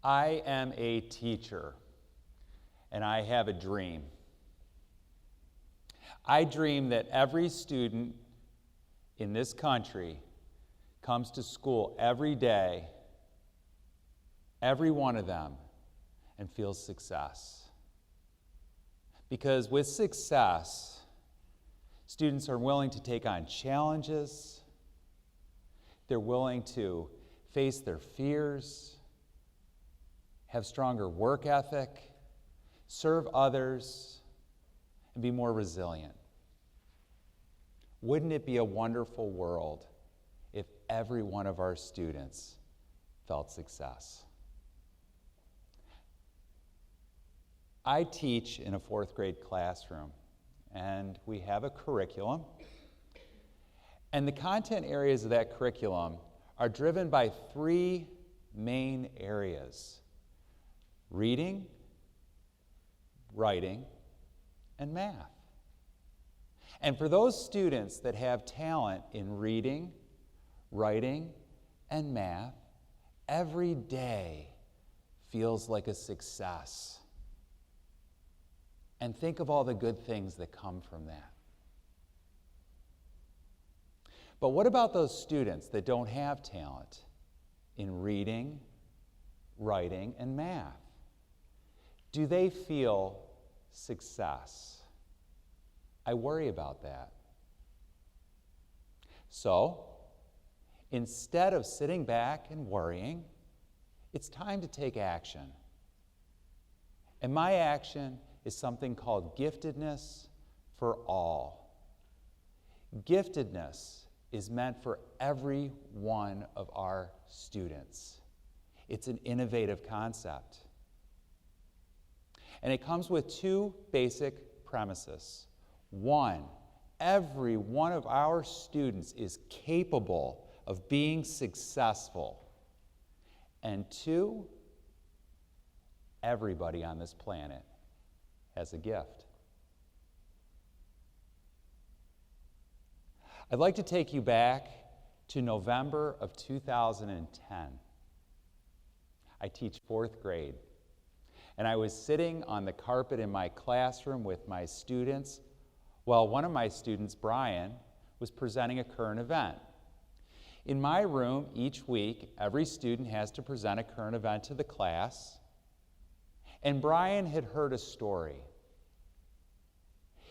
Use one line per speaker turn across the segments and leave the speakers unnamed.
I am a teacher, and I have a dream. I dream that every student in this country comes to school every day, every one of them, and feels success. Because with success, students are willing to take on challenges, they're willing to face their fears, have stronger work ethic, serve others, and be more resilient. Wouldn't it be a wonderful world if every one of our students felt success? I teach in a 4th grade classroom, and we have a curriculum. And the content areas of that curriculum are driven by 3 main areas: reading, writing, and math. And for those students that have talent in reading, writing, and math, every day feels like a success. And think of all the good things that come from that. But what about those students that don't have talent in reading, writing, and math? Do they feel success? I worry about that. So, instead of sitting back and worrying, it's time to take action. And my action is something called Giftedness for All. Giftedness is meant for every one of our students. It's an innovative concept. And it comes with 2 basic premises. 1, every one of our students is capable of being successful. And 2, everybody on this planet has a gift. I'd like to take you back to November of 2010. I teach 4th grade, and I was sitting on the carpet in my classroom with my students while one of my students, Brian, was presenting a current event. In my room, each week, every student has to present a current event to the class, and Brian had heard a story.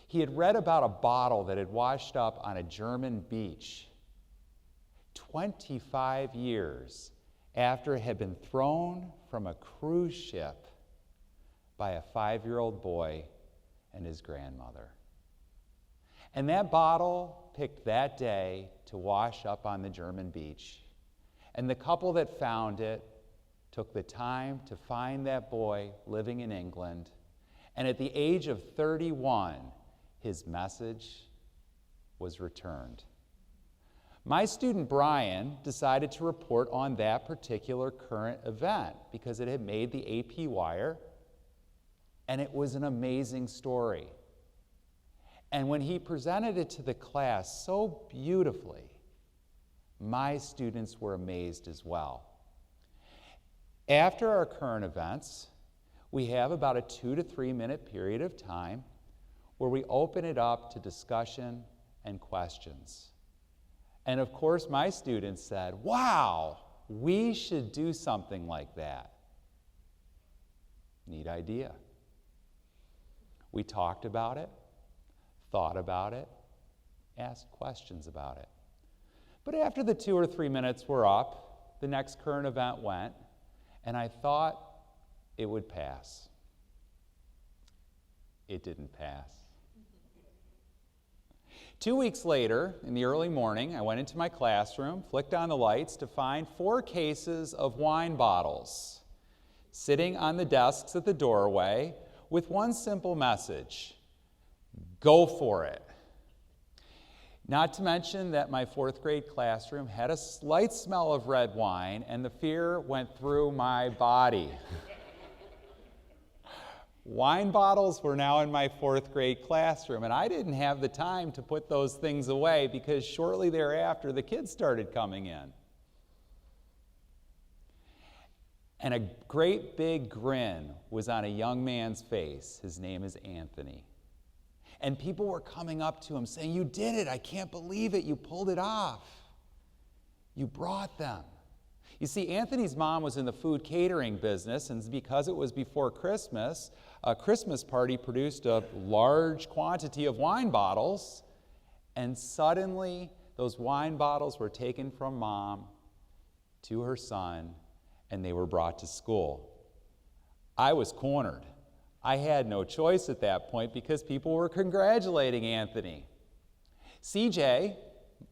He had read about a bottle that had washed up on a German beach 25 years after it had been thrown from a cruise ship by a 5-year-old boy and his grandmother. And that bottle picked that day to wash up on the German beach. And the couple that found it took the time to find that boy living in England. And at the age of 31, his message was returned. My student Brian decided to report on that particular current event because it had made the AP wire, and it was an amazing story. And when he presented it to the class so beautifully, my students were amazed as well. After our current events, we have about a 2 to 3 minute period of time where we open it up to discussion and questions. And of course, my students said, "Wow, we should do something like that." Neat idea. We talked about it, thought about it, asked questions about it. But after the 2 or 3 minutes were up, the next current event went, and I thought it would pass. It didn't pass. 2 weeks later, in the early morning, I went into my classroom, flicked on the lights to find 4 cases of wine bottles sitting on the desks at the doorway with one simple message: go for it. Not to mention that my 4th grade classroom had a slight smell of red wine, and the fear went through my body. Wine bottles were now in my 4th grade classroom, and I didn't have the time to put those things away because shortly thereafter the kids started coming in. And a great big grin was on a young man's face. His name is Anthony. And people were coming up to him saying, "You did it. I can't believe it. You pulled it off. You brought them." You see, Anthony's mom was in the food catering business, and because it was before Christmas, a Christmas party produced a large quantity of wine bottles, and suddenly those wine bottles were taken from mom to her son, and they were brought to school. I was cornered. I had no choice at that point because people were congratulating Anthony. CJ,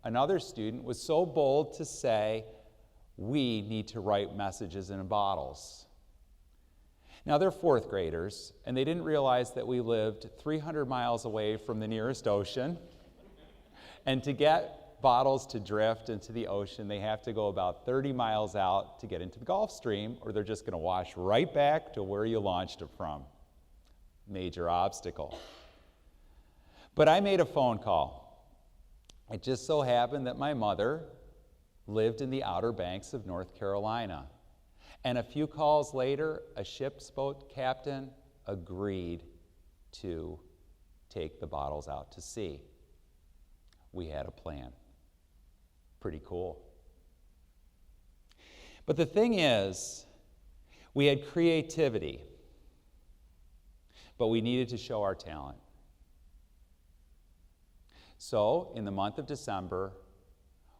another student, was so bold to say, "We need to write messages in bottles." Now, they're fourth graders, and they didn't realize that we lived 300 miles away from the nearest ocean. And to get bottles to drift into the ocean, they have to go about 30 miles out to get into the Gulf Stream, or they're just going to wash right back to where you launched it from. Major obstacle. But I made a phone call. It just so happened that my mother lived in the Outer Banks of North Carolina. And a few calls later, a ship's boat captain agreed to take the bottles out to sea. We had a plan. Pretty cool. But the thing is, we had creativity, but we needed to show our talent. So, in the month of December,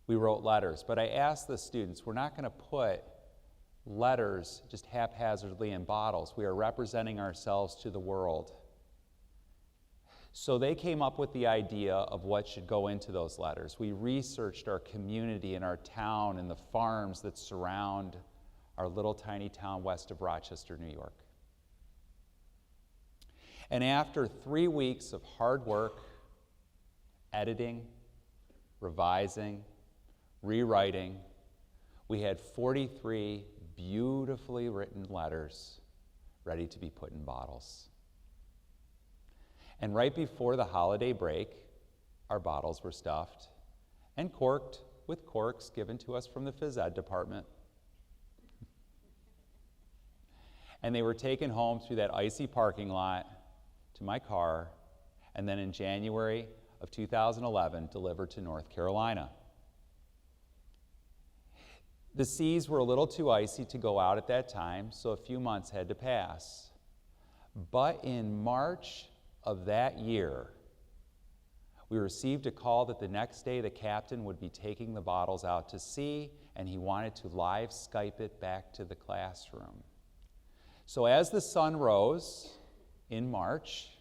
we wrote letters, but I asked the students, we're not going to put letters just haphazardly in bottles. We are representing ourselves to the world. So they came up with the idea of what should go into those letters. We researched our community and our town and the farms that surround our little tiny town west of Rochester, New York. And after 3 weeks of hard work, editing, revising, rewriting, we had 43 beautifully written letters ready to be put in bottles. And right before the holiday break, our bottles were stuffed and corked with corks given to us from the phys ed department. And they were taken home through that icy parking lot to my car, and then in January of 2011, delivered to North Carolina. The seas were a little too icy to go out at that time, so a few months had to pass. But in March of that year, we received a call that the next day the captain would be taking the bottles out to sea, and he wanted to live Skype it back to the classroom. So as the sun rose in March,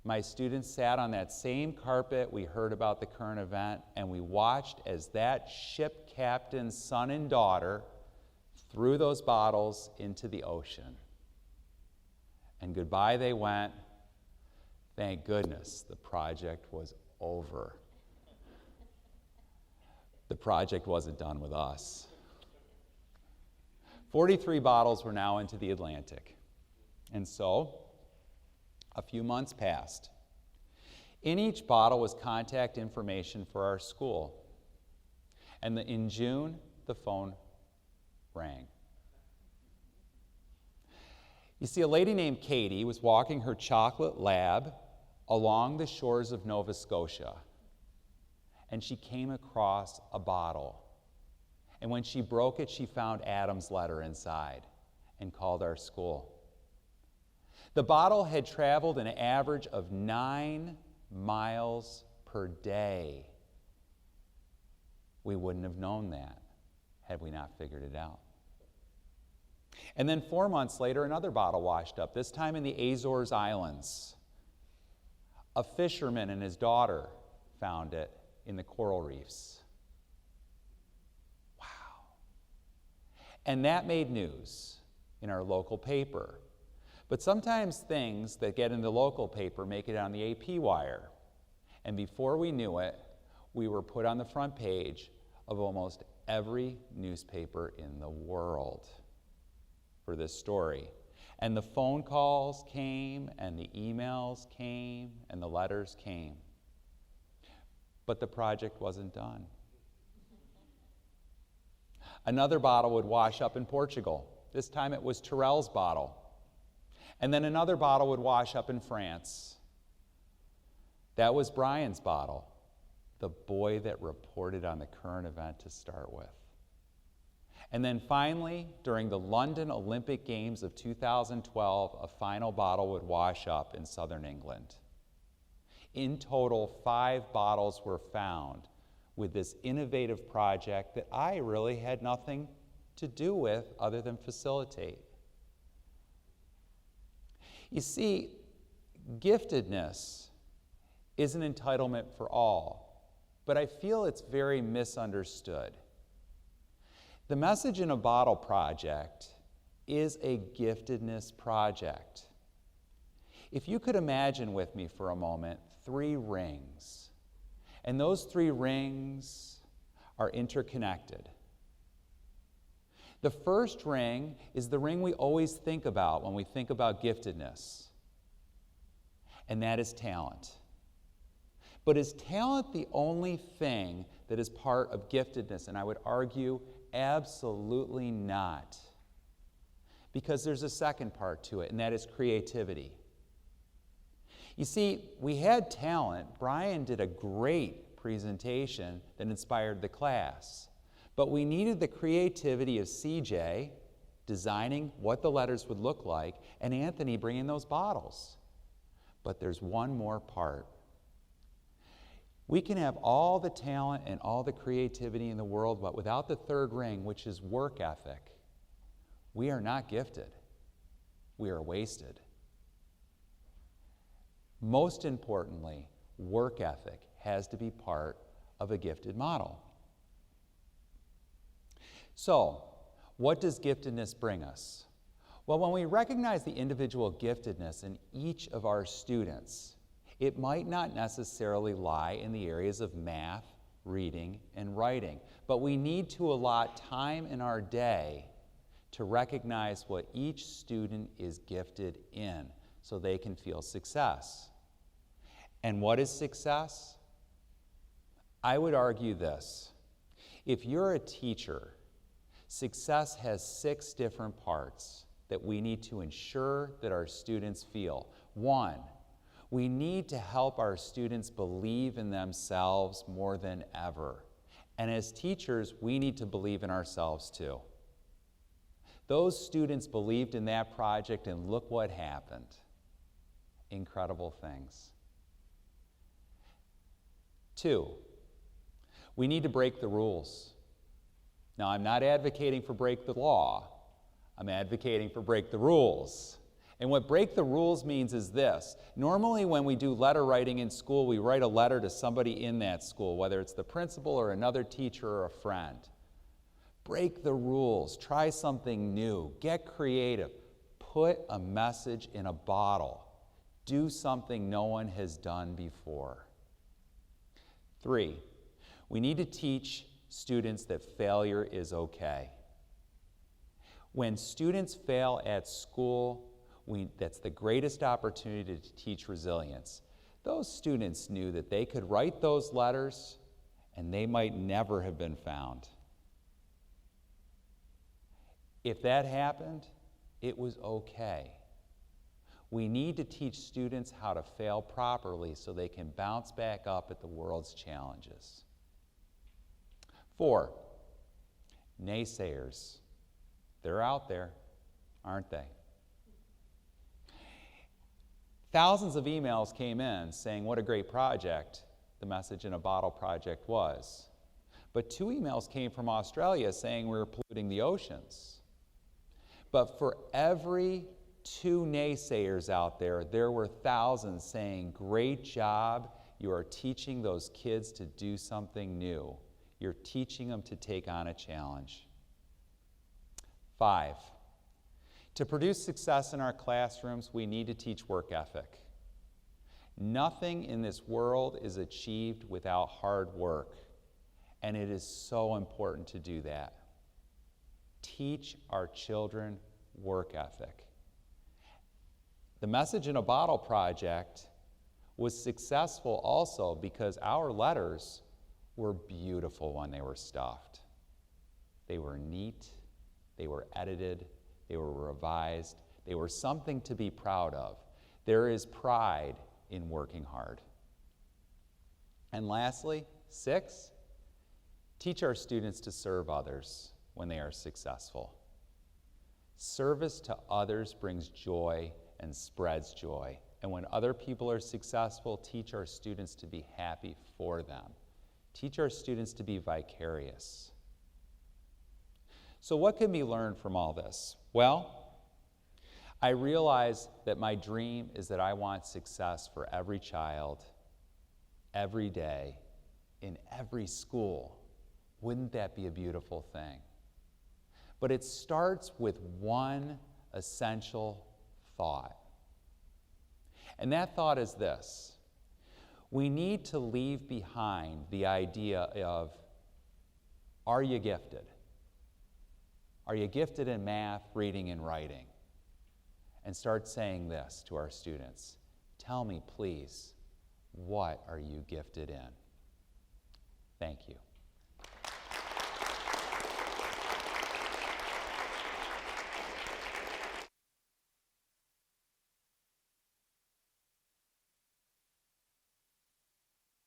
my students sat on that same carpet we heard about the current event, and we watched as that ship captain's son and daughter threw those bottles into the ocean. And goodbye they went. Thank goodness the project was over. The project wasn't done with us. 43 bottles were now into the Atlantic. And so, a few months passed. In each bottle was contact information for our school. And in June, the phone rang. You see, a lady named Katie was walking her chocolate lab along the shores of Nova Scotia, and she came across a bottle. And when she broke it, she found Adam's letter inside and called our school. The bottle had traveled an average of 9 miles per day. We wouldn't have known that had we not figured it out. And then 4 months later, another bottle washed up, this time in the Azores Islands. A fisherman and his daughter found it in the coral reefs. Wow. And that made news in our local paper. But sometimes things that get in the local paper make it on the AP wire. And before we knew it, we were put on the front page of almost every newspaper in the world for this story. And the phone calls came, and the emails came, and the letters came. But the project wasn't done. Another bottle would wash up in Portugal, This time it was Terrell's bottle. And then another bottle would wash up in France. That was Brian's bottle, the boy that reported on the current event to start with. And then finally, during the London Olympic Games of 2012, a final bottle would wash up in southern England. In total, 5 bottles were found with this innovative project that I really had nothing to do with other than facilitate. You see, giftedness is an entitlement for all, but I feel it's very misunderstood. The Message in a Bottle project is a giftedness project. If you could imagine with me for a moment 3 rings, and those 3 rings are interconnected. The first ring is the ring we always think about when we think about giftedness, and that is talent. But is talent the only thing that is part of giftedness? And I would argue absolutely not. Because there's a second part to it, and that is creativity. You see, we had talent. Brian did a great presentation that inspired the class. But we needed the creativity of CJ designing what the letters would look like, and Anthony bringing those bottles. But there's one more part. We can have all the talent and all the creativity in the world, but without the third ring, which is work ethic, we are not gifted. We are wasted. Most importantly, work ethic has to be part of a gifted model. So, what does giftedness bring us? Well, when we recognize the individual giftedness in each of our students, it might not necessarily lie in the areas of math, reading, and writing, but we need to allot time in our day to recognize what each student is gifted in so they can feel success. And what is success? I would argue this. If you're a teacher, success has 6 different parts that we need to ensure that our students feel. 1, we need to help our students believe in themselves more than ever. And as teachers, we need to believe in ourselves too. Those students believed in that project, and look what happened. Incredible things. 2, we need to break the rules. Now, I'm not advocating for break the law. I'm advocating for break the rules. And what break the rules means is this. Normally when we do letter writing in school, we write a letter to somebody in that school, whether it's the principal or another teacher or a friend. Break the rules. Try something new. Get creative. Put a message in a bottle. Do something no one has done before. 3, we need to teach students that failure is okay. When students fail at school, that's the greatest opportunity to teach resilience. Those students knew that they could write those letters and they might never have been found. If that happened, it was okay. We need to teach students how to fail properly so they can bounce back up at the world's challenges. 4, naysayers. They're out there, aren't they? Thousands of emails came in saying what a great project the Message in a Bottle project was. But 2 emails came from Australia saying we were polluting the oceans. But for every 2 naysayers out there, there were thousands saying, great job, you are teaching those kids to do something new. You're teaching them to take on a challenge. 5, to produce success in our classrooms, we need to teach work ethic. Nothing in this world is achieved without hard work, and it is so important to do that. Teach our children work ethic. The Message in a Bottle project was successful also because our letters were beautiful when they were stuffed. They were neat, they were edited, they were revised, they were something to be proud of. There is pride in working hard. And lastly, 6, teach our students to serve others when they are successful. Service to others brings joy and spreads joy. And when other people are successful, teach our students to be happy for them. Teach our students to be vicarious. So what can be learned from all this? Well, I realize that my dream is that I want success for every child, every day, in every school. Wouldn't that be a beautiful thing? But it starts with one essential thought. And that thought is this: we need to leave behind the idea of, are you gifted? Are you gifted in math, reading, and writing? And start saying this to our students: tell me, please, what are you gifted in? Thank you.